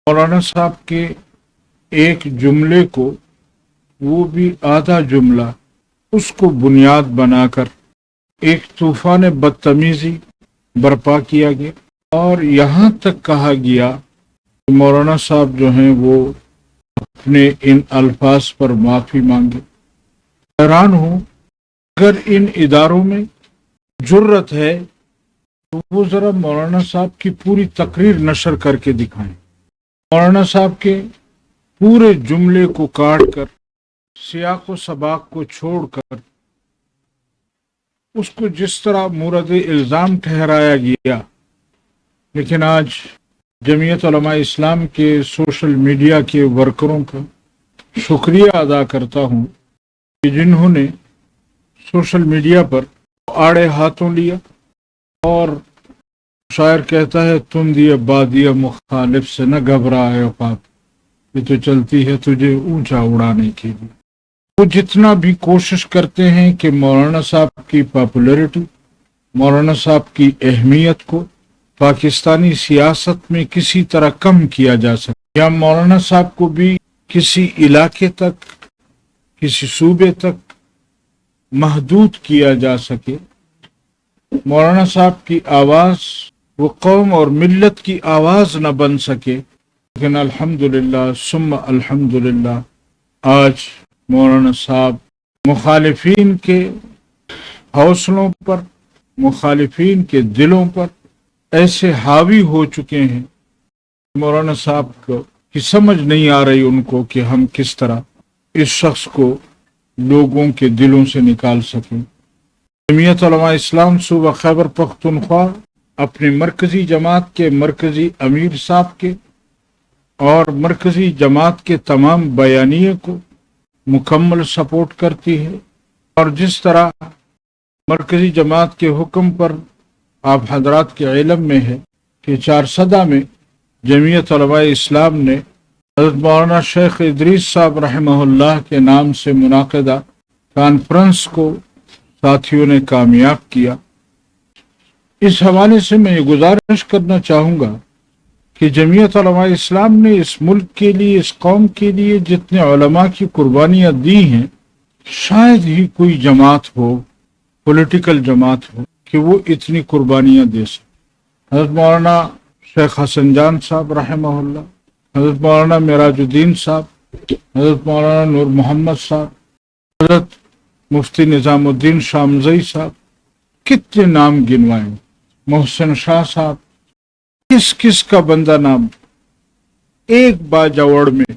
مولانا صاحب کے ایک جملے کو، وہ بھی آدھا جملہ، اس کو بنیاد بنا کر ایک طوفان بدتمیزی برپا کیا گیا، اور یہاں تک کہا گیا کہ مولانا صاحب جو ہیں وہ اپنے ان الفاظ پر معافی مانگے۔ حیران ہوں، اگر ان اداروں میں جرت ہے تو وہ ذرا مولانا صاحب کی پوری تقریر نشر کر کے دکھائیں، مولانا صاحب کے پورے جملے کو کاٹ کر، سیاق و سباق کو چھوڑ کر، اس کو جس طرح مورد الزام ٹھہرایا گیا۔ لیکن آج جمعیت علماء اسلام کے سوشل میڈیا کے ورکروں کا شکریہ ادا کرتا ہوں کہ جنہوں نے سوشل میڈیا پر آڑے ہاتھوں لیا، اور شاعر کہتا ہے تم دیے بادیہ مخالف سے نہ گھبرائے اوقات، یہ تو چلتی ہے تجھے اونچا اڑانے کے لیے۔ وہ جتنا بھی کوشش کرتے ہیں کہ مولانا صاحب کی پاپولیرٹی، مولانا صاحب کی اہمیت کو پاکستانی سیاست میں کسی طرح کم کیا جا سکے، یا مولانا صاحب کو بھی کسی علاقے تک، کسی صوبے تک محدود کیا جا سکے، مولانا صاحب کی آواز وہ قوم اور ملت کی آواز نہ بن سکے۔ لیکن الحمدللہ ثم الحمدللہ آج مولانا صاحب مخالفین کے حوصلوں پر، مخالفین کے دلوں پر ایسے حاوی ہو چکے ہیں، مولانا صاحب کو کی سمجھ نہیں آ رہی ان کو کہ ہم کس طرح اس شخص کو لوگوں کے دلوں سے نکال سکیں۔ جمعیت علماء اسلام صوبہ خیبر پختونخوا اپنی مرکزی جماعت کے مرکزی امیر صاحب کے اور مرکزی جماعت کے تمام بیانیے کو مکمل سپورٹ کرتی ہے، اور جس طرح مرکزی جماعت کے حکم پر آپ حضرات کے علم میں ہے کہ چارسدہ میں جمعیت علماء اسلام نے حضرت مولانا شیخ ادریس صاحب رحمہ اللہ کے نام سے منعقدہ کانفرنس کو ساتھیوں نے کامیاب کیا۔ اس حوالے سے میں یہ گزارش کرنا چاہوں گا کہ جمعیت علماء اسلام نے اس ملک کے لیے، اس قوم کے لیے جتنے علماء کی قربانیاں دی ہیں، شاید ہی کوئی جماعت ہو، پولیٹیکل جماعت ہو، کہ وہ اتنی قربانیاں دے سکے۔ حضرت مولانا شیخ حسن جان صاحب رحمہ اللہ، حضرت مولانا معراج الدین صاحب، حضرت مولانا نور محمد صاحب، حضرت مفتی نظام الدین شامزئی صاحب، کتنے نام گنوائے، محسن شاہ صاحب، کس کس کا بندہ نام ایک باجوڑ میں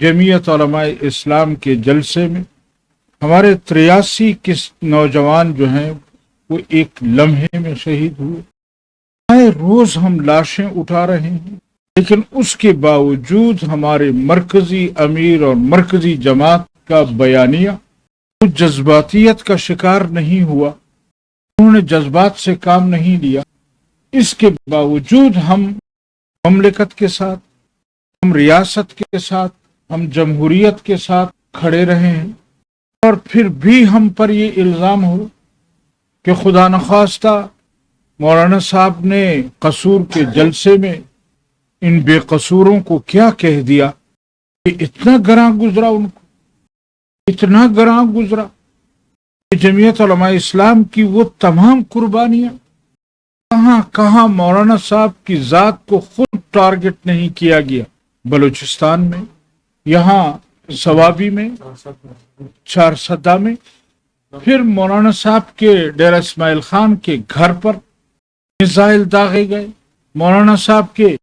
جمعیت علماء اسلام کے جلسے میں ہمارے 83 نوجوان جو ہیں وہ ایک لمحے میں شہید ہوئے۔ آئے روز ہم لاشیں اٹھا رہے ہیں، لیکن اس کے باوجود ہمارے مرکزی امیر اور مرکزی جماعت کا بیانیہ وہ جذباتیت کا شکار نہیں ہوا، انہوں نے جذبات سے کام نہیں لیا۔ اس کے باوجود ہم مملکت کے ساتھ، ہم ریاست کے ساتھ، ہم جمہوریت کے ساتھ کھڑے رہے ہیں، اور پھر بھی ہم پر یہ الزام ہو کہ خدا نخواستہ مولانا صاحب نے قصور کے جلسے میں ان بے قصوروں کو کیا کہہ دیا کہ اتنا گراں گزرا، ان کو اتنا گراں گزرا کہ جمعیت علماء اسلام کی وہ تمام قربانیاں کہاں کہاں مولانا صاحب کی ذات کو خود ٹارگٹ نہیں کیا گیا۔ بلوچستان میں، یہاں سوابی میں، چارسدہ میں، پھر مولانا صاحب کے ڈیرہ اسماعیل خان کے گھر پر میزائل داغے گئے، مولانا صاحب کے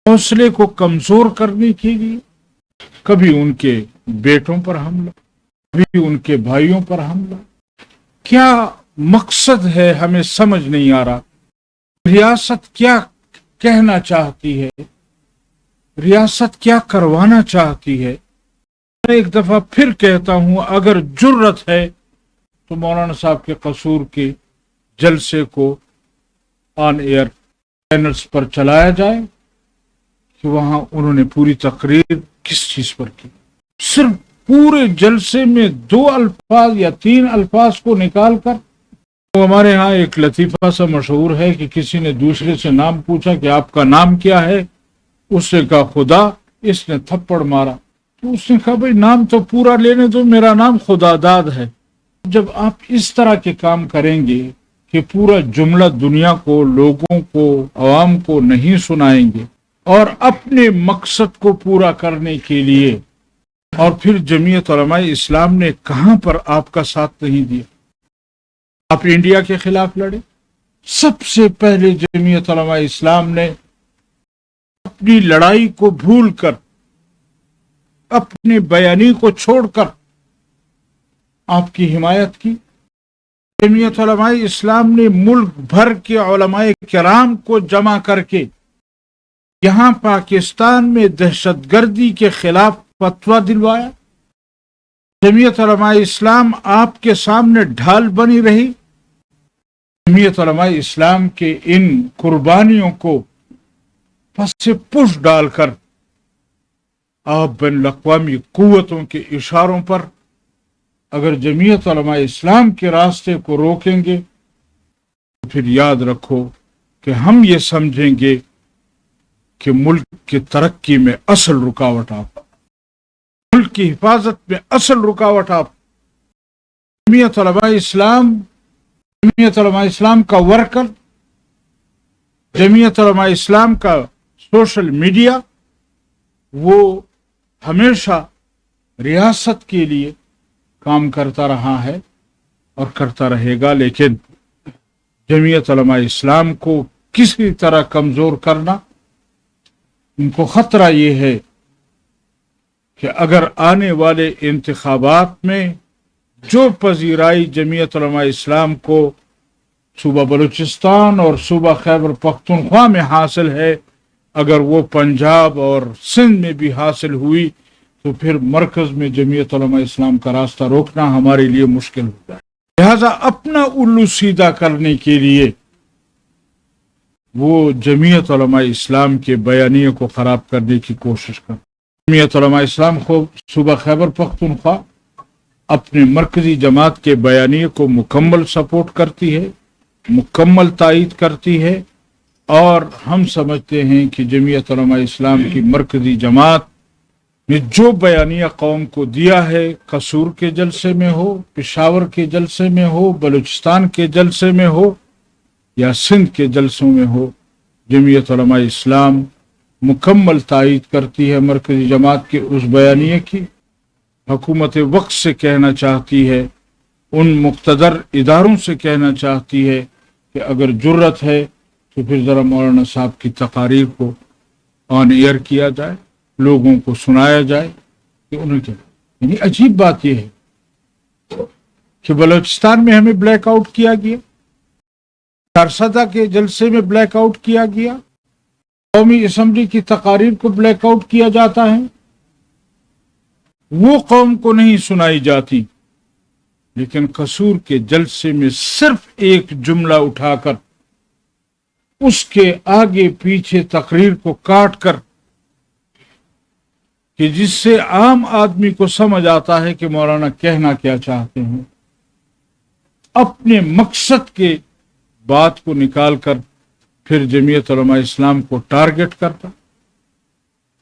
حوصلے کو کمزور کرنے کے لیے کبھی ان کے بیٹوں پر حملہ، کبھی ان کے بھائیوں پر حملہ۔ کیا مقصد ہے ہمیں سمجھ نہیں آ رہا۔ ریاست کیا کہنا چاہتی ہے، ریاست کیا کروانا چاہتی ہے۔ میں ایک دفعہ پھر کہتا ہوں، اگر جرت ہے تو مولانا صاحب کے قصور کے جلسے کو آن ایئر چینلز پر چلایا جائے کہ وہاں انہوں نے پوری تقریر کس چیز پر کی۔ صرف پورے جلسے میں 2 الفاظ یا 3 الفاظ کو نکال کر، تو ہمارے ہاں ایک لطیفہ سا مشہور ہے کہ کسی نے دوسرے سے نام پوچھا کہ آپ کا نام کیا ہے، उसने कहा खुदा, इसने थप्पड़ मारा। तो उसने कहा भाई नाम तो पूरा लेने दो, मेरा नाम खुदादाद है। जब आप इस तरह के काम करेंगे कि पूरा जुमला दुनिया को, लोगों को, अवाम को नहीं सुनाएंगे और अपने मकसद को पूरा करने के लिए, और फिर जमीयत उलमा इस्लाम ने कहां पर आपका साथ नहीं दिया। आप इंडिया के खिलाफ लड़े। सबसे पहले जमीयत उलमा इस्लाम ने अपनी लड़ाई को भूलकर, अपनी बयानी को छोड़कर आपकी हिमायत की। जमीयत उलमा इस्लाम ने मुल्क भर के उलमाए किराम को जमा करके यहां पाकिस्तान में दहशतगर्दी के खिलाफ फतवा दिलवाया। जमीयत उलमा इस्लाम आपके सामने ढाल बनी रही। जमीयत उलमा इस्लाम के इन कुर्बानियों को फस से पुश डालकर आप बैन अक़वामी कुव्वतों के इशारों पर अगर जमीयत उलमा इस्लाम के रास्ते को रोकेंगे तो फिर याद रखो कि हम ये समझेंगे कि मुल्क की तरक्की में असल रुकावट आप, मुल्क की हिफाजत में असल रुकावट आप। जमीयत उलमा इस्लाम का वर्कर, जमीयत उलमा इस्लाम का सोशल मीडिया, वो हमेशा रियासत के लिए काम करता रहा है और करता रहेगा। लेकिन जमीयत उलमा इस्लाम को किसी तरह कमजोर करना, इनको खतरा ये है कि अगर आने वाले इंतखाबात में जो पजीराई जमीयत उलमा इस्लाम को सूबा बलूचिस्तान और सूबा खैबर पख्तूनख्वा में हासिल है, अगर वो पंजाब और सिंध में भी हासिल हुई तो फिर मरकज में जमीयत उलमा इस्लाम का रास्ता रोकना हमारे लिए मुश्किल होता है। लिहाजा अपना उल्लू सीधा करने के लिए वो जमीयत उलमा इस्लाम के बयानियों को खराब करने की कोशिश कर। जमीयत उलमा इस्लाम को सूबा खैबर पख्तूनख्वा अपने मरकजी जमात के बयानियों को मुकम्मल सपोर्ट करती है, मुकम्मल तायीद करती है, और हम समझते हैं कि जमीयत उलमा इस्लाम की मरकजी जमात ने जो बयानिया कौम को दिया है, कसूर के जलसे में हो, पेशावर के जलसे में हो, बलूचिस्तान के जलसे में हो या सिंध के जलसों में हो, जमीयत उलमा इस्लाम मुकम्मल तायीद करती है मरकजी जमात के उस बयानिए की। हुकूमत वक्त से कहना चाहती है, उन मुक़्तदर इदारों से कहना चाहती है कि अगर जुर्रत है तो फिर ज़रा मौलाना साहब की तकारीर को ऑन एयर किया जाए, लोगों को सुनाया जाए कि उन्हें क्या। यानी अजीब बात यह है कि बलूचिस्तान में हमें ब्लैकआउट किया गया, सारसदा के जलसे में ब्लैकआउट किया गया, कौमी असम्बली की तकारीर को ब्लैकआउट किया जाता है, वो कौम को नहीं सुनाई जाती। लेकिन कसूर के जलसे में सिर्फ एक जुमला उठाकर उसके आगे पीछे तकरीर को काट कर कि जिससे आम आदमी को समझ आता है कि मौलाना कहना क्या चाहते हैं, अपने मकसद के बात को निकालकर फिर जमीयत उलमा इस्लाम को टारगेट करता,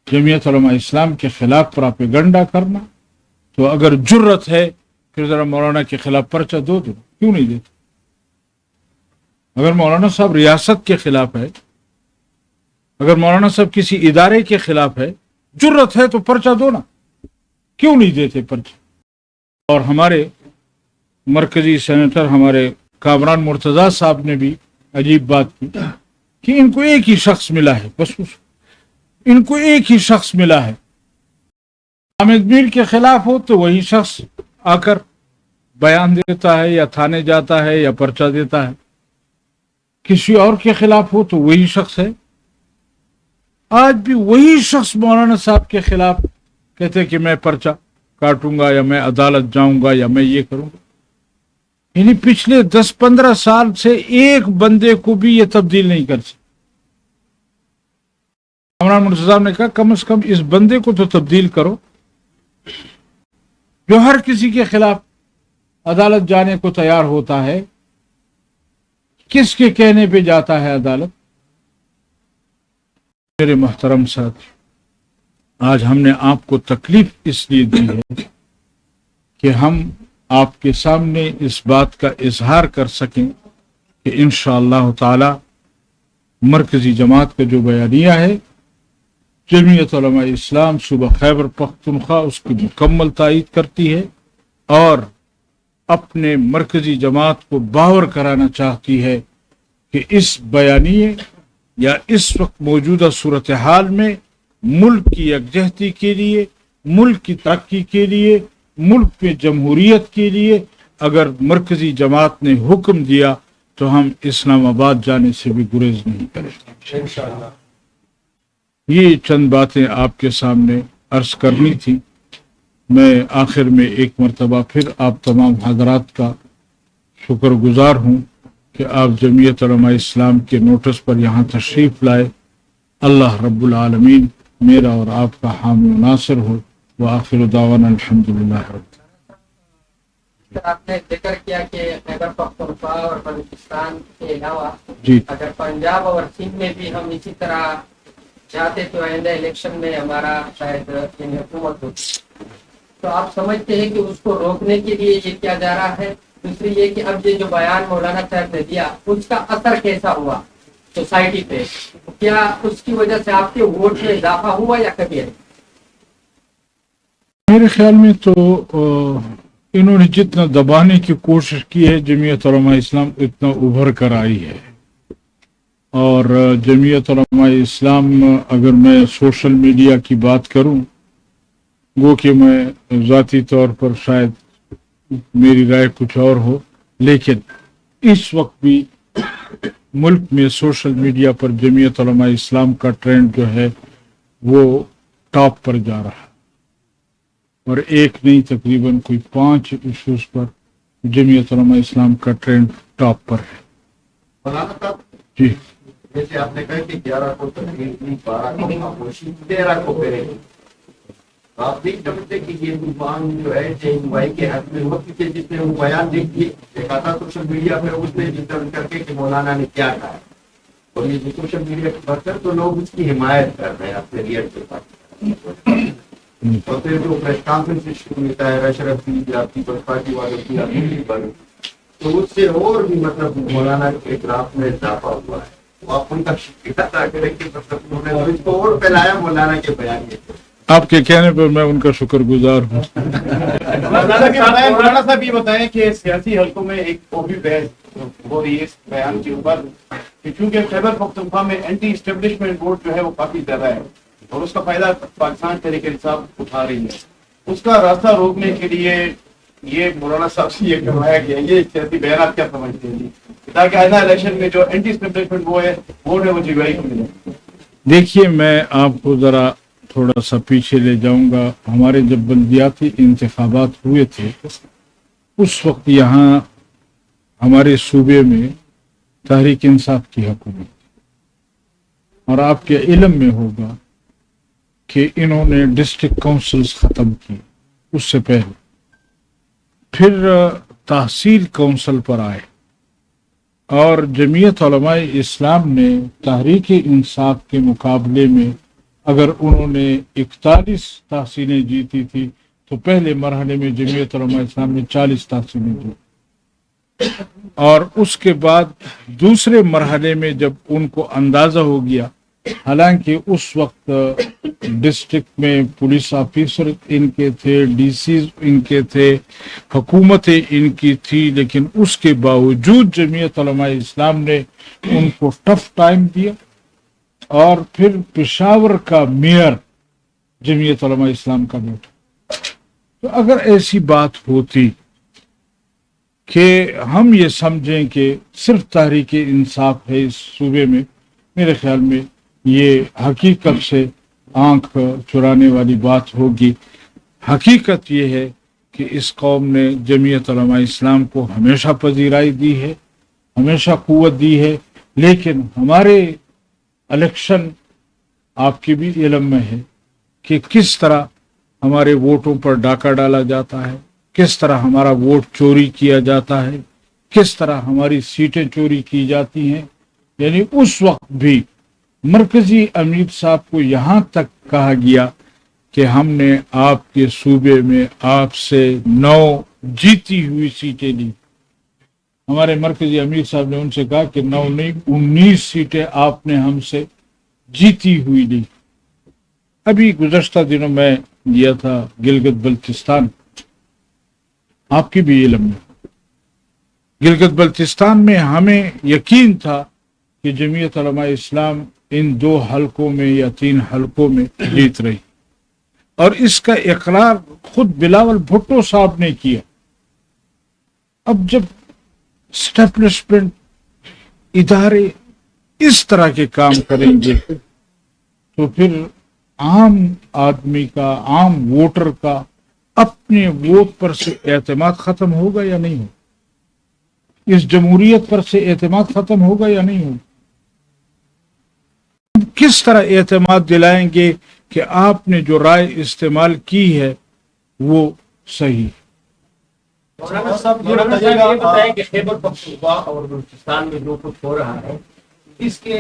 जमीयत उलमा इस्लाम के खिलाफ प्रोपेगेंडा करना। तो अगर जुर्रत है फिर जरा मौलाना के खिलाफ पर्चा दो, क्यों नहीं देते? अगर मौलाना साहब रियासत के खिलाफ है, अगर मौलाना साहब किसी इदारे के खिलाफ है, जुर्रत है तो पर्चा दो ना, क्यों नहीं देते पर्चा? और हमारे मरकजी सेनेटर हमारे कामरान मुर्तजा साहब ने भी अजीब बात की कि इनको एक ही शख्स मिला है, बस इनको एक ही शख्स मिला है। हामिद मीर के खिलाफ हो तो वही शख्स आकर बयान देता है या थाने जाता है या पर्चा देता है, किसी और के खिलाफ हो तो वही शख्स है। आज भी वही शख्स मौलाना साहब के खिलाफ कहते कि मैं पर्चा काटूंगा या मैं अदालत जाऊंगा या मैं ये करूंगा। यानी पिछले 10-15 साल से एक बंदे को भी ये तब्दील नहीं कर सकते। कामरान मुर्तजा साहब ने कहा कम से कम इस बंदे को तो तब्दील करो जो हर किसी के खिलाफ अदालत जाने को तैयार होता है। किसके कहने पे जाता है अदालत? میرے محترم ساتھی، آج ہم نے آپ کو تکلیف اس لیے دی ہے کہ ہم آپ کے سامنے اس بات کا اظہار کر سکیں کہ انشاءاللہ تعالی مرکزی جماعت کا جو بیانیہ ہے، جمعیت علماء اسلام صوبہ خیبر پختونخوا اس کی مکمل تائید کرتی ہے اور اپنے مرکزی جماعت کو باور کرانا چاہتی ہے کہ اس بیانیے یا اس وقت موجودہ صورتحال میں ملک کی یکجہتی کے لیے، ملک کی ترقی کے لیے، ملک میں جمہوریت کے لیے اگر مرکزی جماعت نے حکم دیا تو ہم اسلام آباد جانے سے بھی گریز نہیں کریں گے انشاءاللہ۔ یہ چند باتیں آپ کے سامنے عرض کرنی تھی۔ میں آخر میں ایک مرتبہ پھر آپ تمام حضرات کا شکر گزار ہوں کہ آپ جمعیت علماء اسلام کے نوٹس پر یہاں تشریف لائے۔ اللہ رب العالمین میرا اور آپ کا حامی و ناصر ہو۔ وآخر دعوانا الحمدللہ رب۔ آپ نے ذکر کیا کہ خیبر پختونخوا اور بلوچستان کے علاوہ جی اگر پنجاب اور سندھ میں بھی ہم اسی طرح چاہتے تو آئندہ الیکشن میں ہمارا شاید حکومت ہوتی، تو آپ سمجھتے ہیں کہ اس کو روکنے کے لیے یہ کیا جا رہا ہے؟ دوسری یہ کہ اب یہ جو بیان مولانا صاحب نے دیا اس کا اثر کیسا ہوا سوسائٹی پہ؟ کیا اس کی وجہ سے آپ کے ووٹ میں اضافہ ہوا یا کمی ہے؟ میرے خیال میں تو انہوں نے جتنا دبانے کی کوشش کی ہے جمعیت علماء اسلام اتنا ابھر کر آئی ہے۔ اور جمعیت علماء اسلام اگر میں سوشل میڈیا کی بات کروں، گو کہ میں ذاتی طور پر شاید میری رائے کچھ اور ہو، لیکن اس وقت بھی ملک میں سوشل میڈیا پر جمعیت علماء اسلام کا ٹرینڈ جو ہے وہ ٹاپ پر جا رہا ہے، اور ایک نہیں تقریباً کوئی 5 ایشوز پر جمعیت علماء اسلام کا ٹرینڈ ٹاپ پر ہے۔ مولانا صاحب، جی جیسے آپ نے کہا کہ 11 کو تقریر کی، 12 کو خاموشی، 13 کو کریں گے، آپ نہیں سمجھتے کہ یہ طوفان جو ہے رہنمائی کے حق میں ہوا؟ کیونکہ جس نے وہ بیان دیکھا تھا سوشل میڈیا پہ، اس نے ڈسکس کر کے کہ مولانا نے کیا کہا، اور یہ سوشل میڈیا پہ بڑھ کر تو لوگ اس کی حمایت کر رہے ہیں اپنے ریئر کے ساتھ۔ اور پھر جو پریس کانفرنس شروع ہوتا ہے اشرف کی آپ کی پارٹی والوں کی تو اس سے اور بھی مطلب مولانا کے اعتراف میں اضافہ ہوا ہے۔ تو آپ ان کا شکریہ ادا کریں کہ مطلب انہوں نے اس کو اور پھیلایا مولانا کے بیان کے۔ آپ کے کہنے پر میں ان کا شکر گزار ہوں۔ مولانا صاحب یہ بتائیں کہ سیاسی حلقوں میں ایک وہ بھی بحث ہو رہی ہے اس بیان کے اوپر کہ چونکہ خیبر پختونخوا میں اینٹی اسٹیبلشمنٹ ووٹ جو ہے وہ کافی زیادہ ہے اور اس کا فائدہ پاکستان تحریک انصاف اٹھا رہی ہے، اس کا راستہ روکنے کے لیے یہ مولانا صاحب سے یہ کروایا گیا، یہ سیاسی بیانات کیا سمجھتے ہیں جی، تاکہ آئندہ الیکشن میں جو اینٹی اسٹیبلشمنٹ وہ ہے وہ جگائی کو ملے؟ دیکھیے، میں آپ کو ذرا تھوڑا سا پیچھے لے جاؤں گا۔ ہمارے جب بلدیاتی انتخابات ہوئے تھے اس وقت یہاں ہمارے صوبے میں تحریک انصاف کی حکومت تھی، اور آپ کے علم میں ہوگا کہ انہوں نے ڈسٹرکٹ کونسلز ختم کی، اس سے پہلے پھر تحصیل کونسل پر آئے، اور جمعیت علماء اسلام نے تحریک انصاف کے مقابلے میں اگر انہوں نے 41 تحصیلیں جیتی تھی تو پہلے مرحلے میں جمعیت علماء اسلام نے 40 تحصیلیں جیتی، اور اس کے بعد دوسرے مرحلے میں جب ان کو اندازہ ہو گیا، حالانکہ اس وقت ڈسٹرکٹ میں پولیس آفیسر ان کے تھے، ڈی سیز ان کے تھے، حکومتیں ان کی تھی، لیکن اس کے باوجود جمعیت علماء اسلام نے ان کو ٹف ٹائم دیا، اور پھر پشاور کا میئر جمعیت علماء اسلام کا بیٹا۔ تو اگر ایسی بات ہوتی کہ ہم یہ سمجھیں کہ صرف تحریک انصاف ہے اس صوبے میں، میرے خیال میں یہ حقیقت سے آنکھ چرانے والی بات ہوگی۔ حقیقت یہ ہے کہ اس قوم نے جمعیت علماء اسلام کو ہمیشہ پذیرائی دی ہے، ہمیشہ قوت دی ہے، لیکن ہمارے الیکشن آپ کے بھی علم میں ہے کہ کس طرح ہمارے ووٹوں پر ڈاکہ ڈالا جاتا ہے، کس طرح ہمارا ووٹ چوری کیا جاتا ہے، کس طرح ہماری سیٹیں چوری کی جاتی ہیں۔ یعنی اس وقت بھی मरकजी अमीर साहब को यहाँ तक कहा गया कि हमने आपके सूबे में आपसे 9 जीती हुई सीटें ली। हमारे मरकजी अमीर साहब ने उनसे कहा कि 9 नहीं 19 सीटें आपने हमसे जीती हुई ली। अभी गुज़श्ता दिनों में गया था गिलगित बल्तिस्तान, आपकी भी इल्म में। गिलगित बल्तिस्तान में हमें यकीन था कि जमीयत उलमा इस्लाम इन 2 हलकों में या 3 हलकों में जीत रही, और इसका इकरार खुद बिलावल भुट्टो साहब ने किया। अब जब स्टैब्लिशमेंट इदारे इस तरह के काम करेंगे तो फिर आम आदमी का, आम वोटर का अपने वोट पर से एतमाद खत्म होगा या नहीं होगा? इस जमहूरियत पर से एतमाद खत्म होगा या नहीं होगा? किस तरह एतमाद दिलाएंगे कि आपने जो राय इस्तेमाल की है वो सही है? मौलाना साहब ये बताएं कि खैबर पख्तूनख्वा और बलूचिस्तान में जो कुछ हो रहा है इसके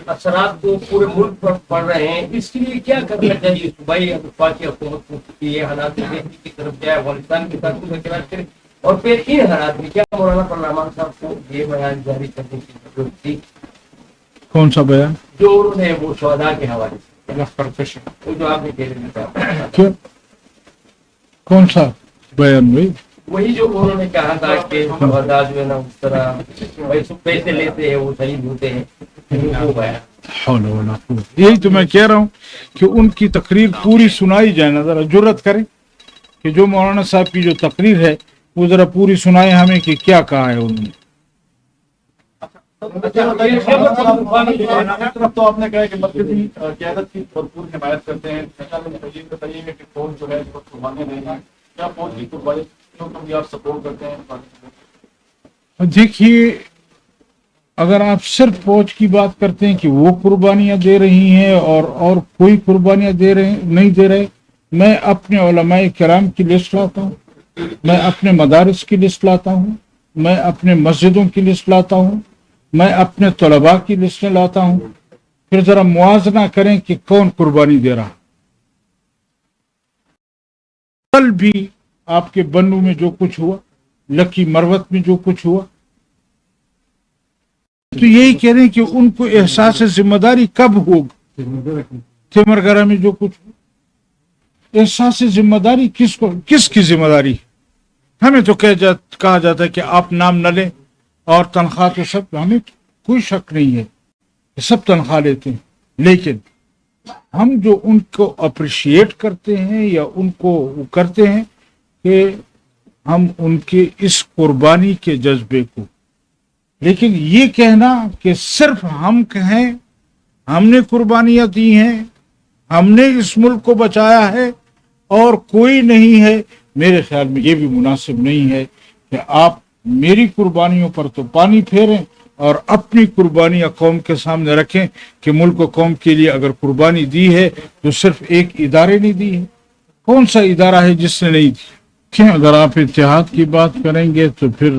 असरात तो पूरे मुल्क पर पड़ रहे हैं, इसके लिए क्या करना चाहिए सूबाई वफाकी हुकूमत को कि ये हालात की तरफ जाए, अफगानिस्तान के साथ मुज़ाकरात करे, और फिर इन हालात में क्या मौलाना फरमान साहब को ये बयान जारी करने की जरूरत थी? कौन सा बयान? जो उन्होंने वो शहदा के हवाले से वो जो आपने कह रहे क्यों, कौन सा बयान भाई? वही जो उन्होंने कहा था कि शहदा जो है ना उस तरह पैसे लेते हैं वो शहीद होते हैं, वो बयान। यही तो मैं कह रहा हूँ कि उनकी तकरीर पूरी सुनाई जाए ना, जरा जुर्रत करें कि जो मौलाना साहब की जो तकरीर है वो जरा पूरी सुनाए हमें कि क्या कहा है उन्होंने। तो आपने कहा कि मरकजी क़यादत की भरपूर हिमायत करते हैं, ये बताइए कि फौज जो है कुर्बानी देना, क्या फौज की कुर्बानी क्यों आप सपोर्ट करते हैं? देखिए, अगर आप सिर्फ फौज की बात करते हैं कि वो कुर्बानियां दे रही हैं और कोई कुर्बानियां दे रहे नहीं दे रहे, मैं अपने उलमाए किराम की लिस्ट लाता हूँ, मैं अपने मदारिस की लिस्ट लाता हूँ, मैं अपने मस्जिदों की लिस्ट लाता हूँ, मैं अपने तलबा की लिस्ट लाता हूँ, फिर जरा मुआजना करें कि कौन कुर्बानी दे रहा। कल भी आपके बन्नू में जो कुछ हुआ, लकी मरवत में जो कुछ हुआ, तो यही कह रहे हैं कि उनको एहसास जिम्मेदारी कब होगा? तिमरगरा में जो कुछ एहसास जिम्मेदारी किसकी जिम्मेदारी? हमें तो कहा जाता है कि आप नाम न लें और तनख्वाह तो सब, हमें कोई शक नहीं है कि सब तनख्वाह लेते हैं, लेकिन हम जो उनको अप्रिशिएट करते हैं या उनको करते हैं कि हम उनके इस कुर्बानी के जज्बे को, लेकिन ये कहना कि सिर्फ हम कहें हमने कुर्बानियां दी हैं, हमने इस मुल्क को बचाया है और कोई नहीं है, मेरे ख्याल में ये भी मुनासिब नहीं है कि आप मेरी कुर्बानियों पर तो पानी फेरें और अपनी कुर्बानियां कौम के सामने रखें कि मुल्क को कौम के लिए अगर कुर्बानी दी है तो सिर्फ एक इदारे ने दी है। कौन सा इदारा है जिसने नहीं दी? क्यों, अगर आप इत्तेहाद की बात करेंगे तो फिर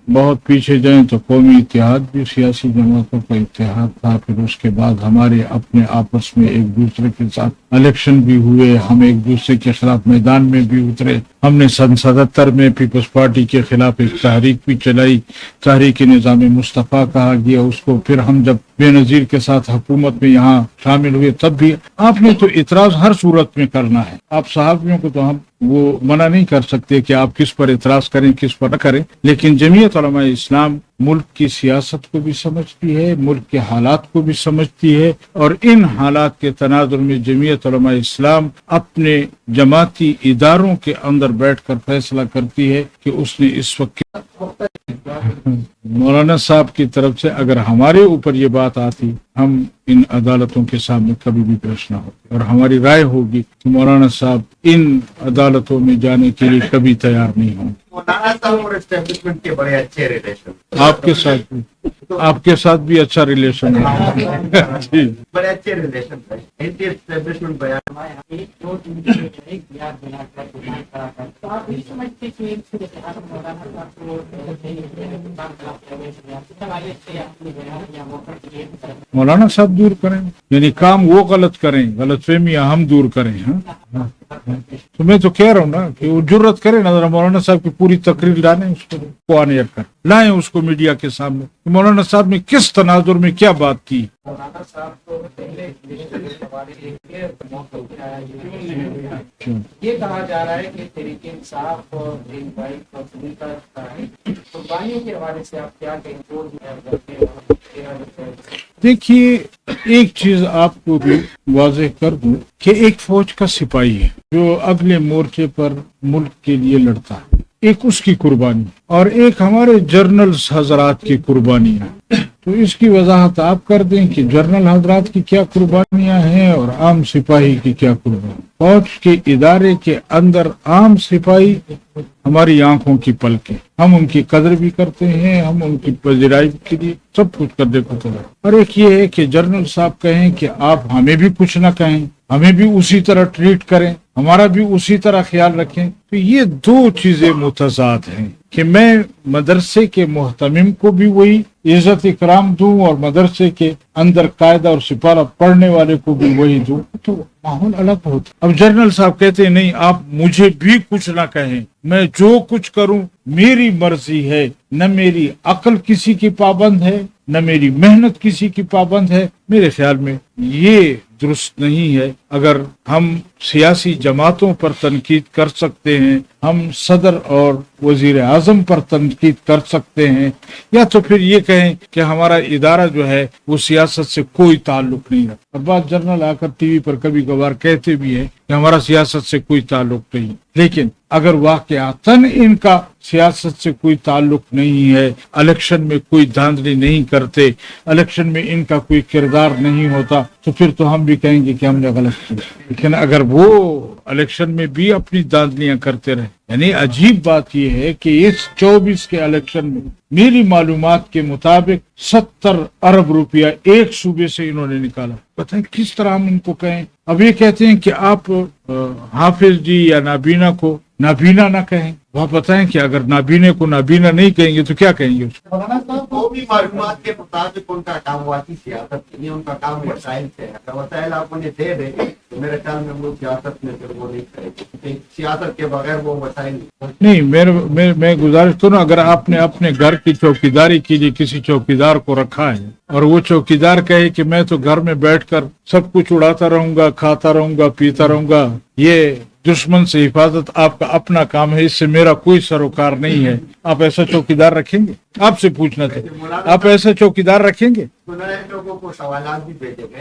बहुत पीछे जाएं तो कौमी इत्तेहाद भी सियासी जमातों का इत्तेहाद था, फिर उसके बाद हमारे अपने आपस में एक दूसरे के साथ इलेक्शन भी हुए, हम एक दूसरे के खिलाफ मैदान में भी उतरे, हमने सन 77 में पीपल्स पार्टी के खिलाफ एक तहरीक भी चलाई, तहरीक निज़ाम मुस्तफ़ा कहा गया उसको, फिर हम जब बेनज़ीर के साथ हुकूमत में यहाँ शामिल हुए तब भी आपने तो इतराज हर सूरत में करना है। आप सहाबियों को तो हम वो मना नहीं कर सकते कि आप किस पर इतराज करें किस पर न करें, लेकिन जमीयत उलमा इस्लाम मुल्क की सियासत को भी समझती है, मुल्क के हालात को भी समझती है, और इन हालात के तनाजुर में जमीयत उलमा इस्लाम अपने जमाती इदारों के अंदर बैठकर फैसला करती है कि उसने इस वक्त मौलाना साहब की तरफ से अगर हमारे ऊपर ये बात आती, हम इन अदालतों के सामने कभी भी पेश ना होते और हमारी राय होगी कि मौलाना साहब इन अदालतों में जाने के लिए कभी तैयार नहीं होंगे। मौलाना साहब और एस्टेब्लिशमेंट के बड़े अच्छे रिलेशन आपके साथ भी आपके साथ भी अच्छा रिलेशन है जी। बड़े अच्छे रिलेशन थे। एंटी एस्टेब्लिशमेंट बयान एक दो दिन के लिए एक याद बनाकर दिमाग करा कर तो आप नहीं समझते कि एक सूरत हाल मौलाना साहब को हवाले से अपने बयान या मौका दिए मौलाना साहब दूर करें, यानी काम वो गलत करें, गलतफहमियां हम दूर करें। हाँ तो मैं तो कह रहा हूँ ना कि वो जुर्रत करे ना, जरा मौलाना साहब की पूरी तकरीर लाने उसको ऑन कर लाएं उसको मीडिया के सामने कि मौलाना साहब ने किस तनाजुर में क्या बात की। मौलाना साहब को पहले ये कहा जा रहा है कि तहरीक इंसाफ और ग्रीन वाइट और कुर्बानियों के हवाले से आप क्या कहें? देखिए, एक चीज आपको भी वाज़ेह कर दूं कि एक फौज का सिपाही है जो अगले मोर्चे पर मुल्क के लिए लड़ता है, एक उसकी कुर्बानी और एक हमारे जर्नल्स हजरात की कुर्बानी है। तो इसकी वजाहत आप कर दें कि जर्नल हजरात की क्या कुर्बानियां हैं और आम सिपाही की क्या कुर्बानी। फौज के इदारे के अंदर आम सिपाही हमारी आंखों की पलकें, हम उनकी कदर भी करते हैं, हम उनकी पजीराई के लिए सब कुछ करने को तैयार। और एक ये है कि जर्नल साहब कहें कि आप हमें भी कुछ ना कहें, हमें भी उसी तरह ट्रीट करें, हमारा भी उसी तरह ख्याल रखें। तो ये दो चीजें मुतज़ाद हैं कि मैं मदरसे के मुहतमिम को भी वही इज्जत इकराम दूं और मदरसे के अंदर कायदा और सिपारा पढ़ने वाले को भी वही दूं, तो माहौल अलग होता। अब जर्नल साहब कहते हैं नहीं, आप मुझे भी कुछ ना कहें, मैं जो कुछ करूं मेरी मर्जी है, न मेरी अक्ल किसी की पाबंद है, न मेरी मेहनत किसी की पाबंद है। मेरे ख्याल में ये दुरुस्त नहीं है। अगर हम सियासी जमातों पर तनकीद कर सकते हैं, हम सदर और वजीर आजम पर तनकीद कर सकते हैं, या तो फिर ये कहें कि हमारा इदारा जो है वो सियासत से कोई ताल्लुक नहीं रखता। और बात जर्नल आकर टीवी पर कभी कभार कहते भी हैं कि हमारा सियासत से कोई ताल्लुक नहीं, लेकिन अगर वाकयातन इनका सियासत से कोई ताल्लुक नहीं है, इलेक्शन में कोई धांधली नहीं करते, इलेक्शन में इनका कोई किरदार नहीं होता, तो फिर तो हम भी कहेंगे कि हमने गलत किया। लेकिन अगर वो इलेक्शन में भी अपनी धांधलियां करते रहे, यानी अजीब बात यह है कि इस 24 के इलेक्शन में मेरी मालूमात के मुताबिक 70 अरब रुपया एक सूबे से इन्होंने निकाला। पता है किस तरह हम इनको कहें। अब ये कहते हैं कि आप हाफिज जी या नाबीना को नाबीना ना कहें। वह बताएं कि अगर नाबीने को नाबीना नहीं कहेंगे तो क्या कहेंगे उसको? वो भी मालूमात के मुताबिक उनका काम वाकई सियासत नहीं, उनका काम वसाइल से है। अगर वसाइल आप उन्हें दे देंगे तो मेरे ख्याल में वो सियासत में फिर वो नहीं करेंगे। सियासत के बगैर वो वसाइल नहीं। मैं गुजारिश करूँ, अगर आपने अपने घर की चौकीदारी के लिए किसी चौकीदार को रखा है और वो चौकीदार कहे कि मैं तो घर में बैठकर सब कुछ उड़ाता रहूंगा, खाता रहूंगा, पीता रहूंगा, ये दुश्मन से हिफाजत आपका अपना काम है, इससे मेरा कोई सरोकार नहीं है, आप ऐसा चौकीदार रखेंगे? आपसे पूछना था, आप ऐसा चौकीदार रखेंगे? सुना है लोगों को सवालात भी भेजे गए।